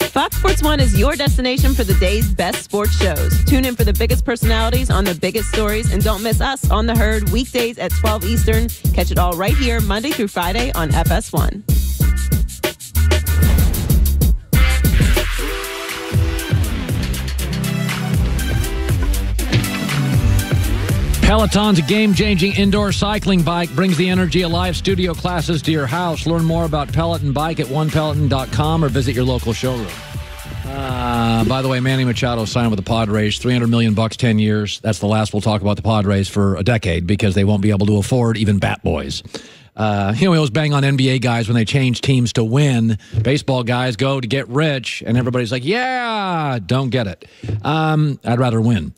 Fox Sports 1 is your destination for the day's best sports shows. Tune in for the biggest personalities on the biggest stories, and don't miss us on The Herd weekdays at 12 Eastern. Catch it all right here Monday through Friday on FS1. Peloton's a game-changing indoor cycling bike, brings the energy of live studio classes to your house. Learn more about Peloton Bike at onepeloton.com or visit your local showroom. By the way, Manny Machado signed with the Padres, $300 million, 10 years. That's the last we'll talk about the Padres for a decade because they won't be able to afford even bat boys. We always bang on NBA guys when they change teams to win. Baseball guys go to get rich, and everybody's like, yeah, don't get it. I'd rather win.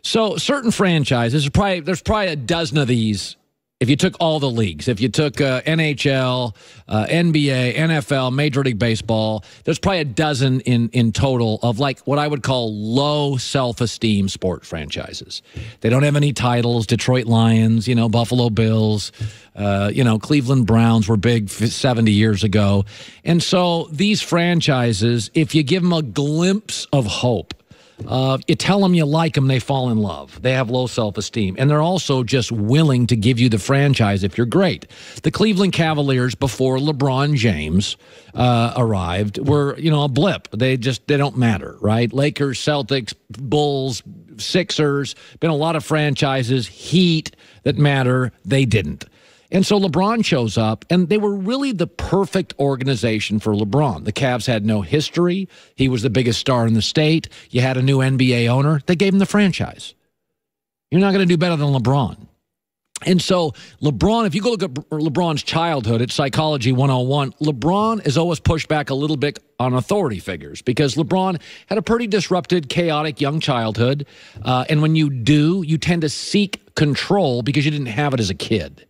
So certain franchises, there's probably a dozen of these if you took all the leagues. If you took NHL, NBA, NFL, Major League Baseball, there's probably a dozen in total of like what I would call low self-esteem sport franchises. They don't have any titles. Detroit Lions, Buffalo Bills, Cleveland Browns were big 70 years ago. And so these franchises, if you give them a glimpse of hope, you tell them you like them, they fall in love. They have low self-esteem. And they're also just willing to give you the franchise if you're great. The Cleveland Cavaliers, before LeBron James arrived, were, a blip. They don't matter, right? Lakers, Celtics, Bulls, Sixers, been a lot of franchises, Heat that matter. They didn't. And so LeBron shows up, and they were really the perfect organization for LeBron. The Cavs had no history. He was the biggest star in the state. You had a new NBA owner. They gave him the franchise. You're not going to do better than LeBron. And so LeBron, if you go look at LeBron's childhood, it's Psychology 101, LeBron is always pushed back a little bit on authority figures because LeBron had a pretty disrupted, chaotic young childhood. And when you do, you tend to seek control because you didn't have it as a kid.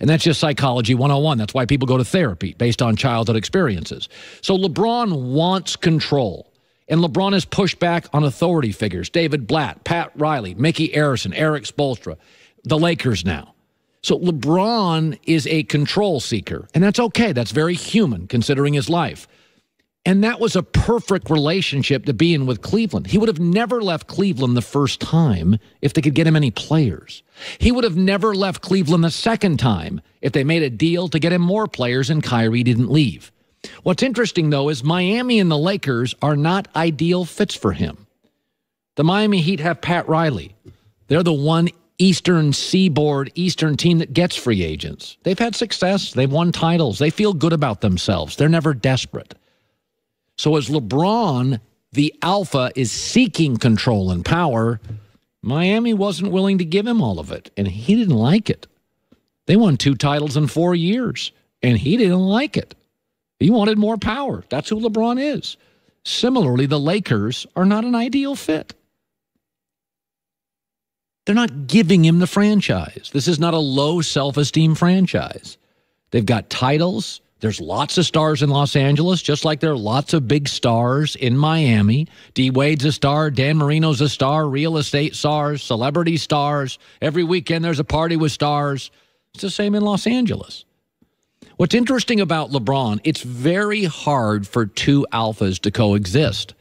And that's just Psychology 101. That's why people go to therapy based on childhood experiences. So LeBron wants control. And LeBron has pushed back on authority figures. David Blatt, Pat Riley, Mickey Arison, Eric Spoelstra, the Lakers now. So LeBron is a control seeker. And that's okay. That's very human considering his life. And that was a perfect relationship to be in with Cleveland. He would have never left Cleveland the first time if they could get him any players. He would have never left Cleveland the second time if they made a deal to get him more players and Kyrie didn't leave. What's interesting, though, is Miami and the Lakers are not ideal fits for him. The Miami Heat have Pat Riley. They're the one Eastern Seaboard, Eastern team that gets free agents. They've had success. They've won titles. They feel good about themselves. They're never desperate. So as LeBron, the alpha, is seeking control and power, Miami wasn't willing to give him all of it, and he didn't like it. They won 2 titles in 4 years, and he didn't like it. He wanted more power. That's who LeBron is. Similarly, the Lakers are not an ideal fit. They're not giving him the franchise. This is not a low self-esteem franchise. They've got titles. There's lots of stars in Los Angeles, just like there are lots of big stars in Miami. D. Wade's a star. Dan Marino's a star. Real estate stars. Celebrity stars. Every weekend there's a party with stars. It's the same in Los Angeles. What's interesting about LeBron, it's very hard for two alphas to coexist.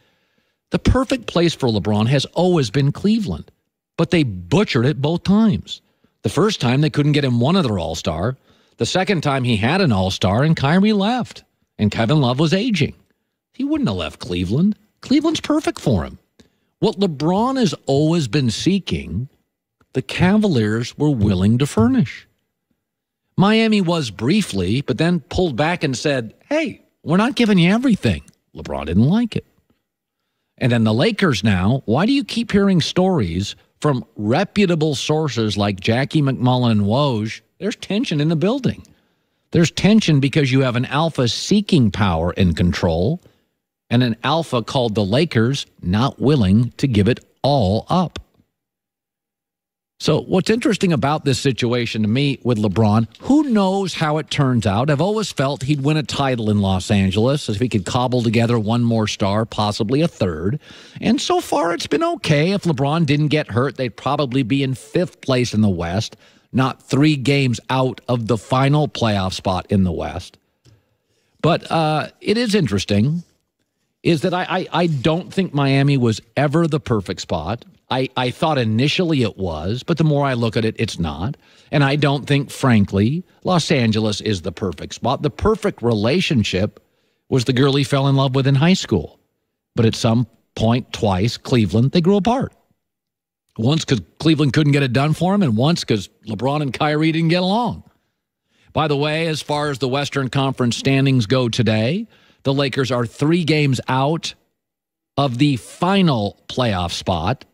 The perfect place for LeBron has always been Cleveland, but they butchered it both times. The first time they couldn't get him one other all-star. The second time he had an all-star and Kyrie left, and Kevin Love was aging. He wouldn't have left Cleveland. Cleveland's perfect for him. What LeBron has always been seeking, the Cavaliers were willing to furnish. Miami was briefly, but then pulled back and said, hey, we're not giving you everything. LeBron didn't like it. And then the Lakers now, why do you keep hearing stories from reputable sources like Jackie McMullen and Woj? There's tension in the building. There's tension because you have an alpha seeking power and control and an alpha called the Lakers not willing to give it all up. So what's interesting about this situation to me with LeBron, who knows how it turns out? I've always felt he'd win a title in Los Angeles if he could cobble together one more star, possibly a third. And so far it's been okay. If LeBron didn't get hurt, they'd probably be in 5th place in the West, not 3 games out of the final playoff spot in the West. But it is interesting. is that I don't think Miami was ever the perfect spot. I thought initially it was, but the more I look at it, it's not. And I don't think, frankly, Los Angeles is the perfect spot. The perfect relationship was the girl he fell in love with in high school. But at some point, twice, Cleveland, they grew apart. Once because Cleveland couldn't get it done for him, and once because LeBron and Kyrie didn't get along. By the way, as far as the Western Conference standings go today, the Lakers are 3 games out of the final playoff spot.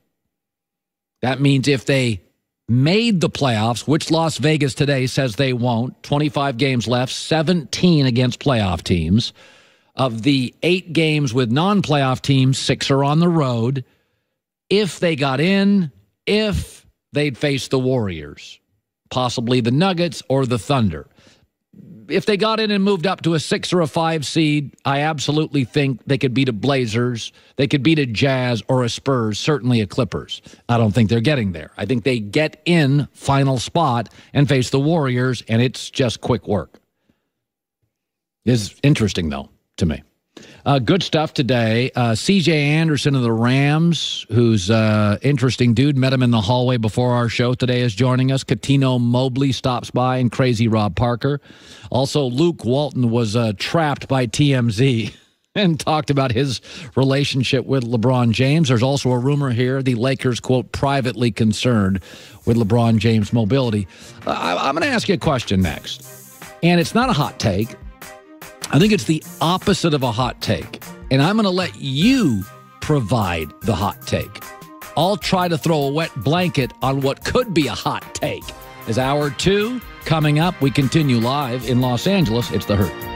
That means if they made the playoffs, which Las Vegas today says they won't, 25 games left, 17 against playoff teams. Of the 8 games with non-playoff teams, 6 are on the road. If they got in, if they'd face the Warriors, possibly the Nuggets or the Thunder. If they got in and moved up to a 6 or a 5 seed, I absolutely think they could beat a Blazers, they could beat a Jazz or a Spurs, certainly a Clippers. I don't think they're getting there. I think they get in final spot and face the Warriors, and it's just quick work. It's interesting, though, to me. Good stuff today. C.J. Anderson of the Rams, who's an interesting dude, met him in the hallway before our show today, is joining us. Catino Mobley stops by, and Crazy Rob Parker. Also, Luke Walton was trapped by TMZ and talked about his relationship with LeBron James. There's also a rumor here the Lakers, quote, privately concerned with LeBron James' mobility. I'm going to ask you a question next, and it's not a hot take. I think it's the opposite of a hot take, and I'm going to let you provide the hot take. I'll try to throw a wet blanket on what could be a hot take. As hour 2 coming up, we continue live in Los Angeles. It's The Herd.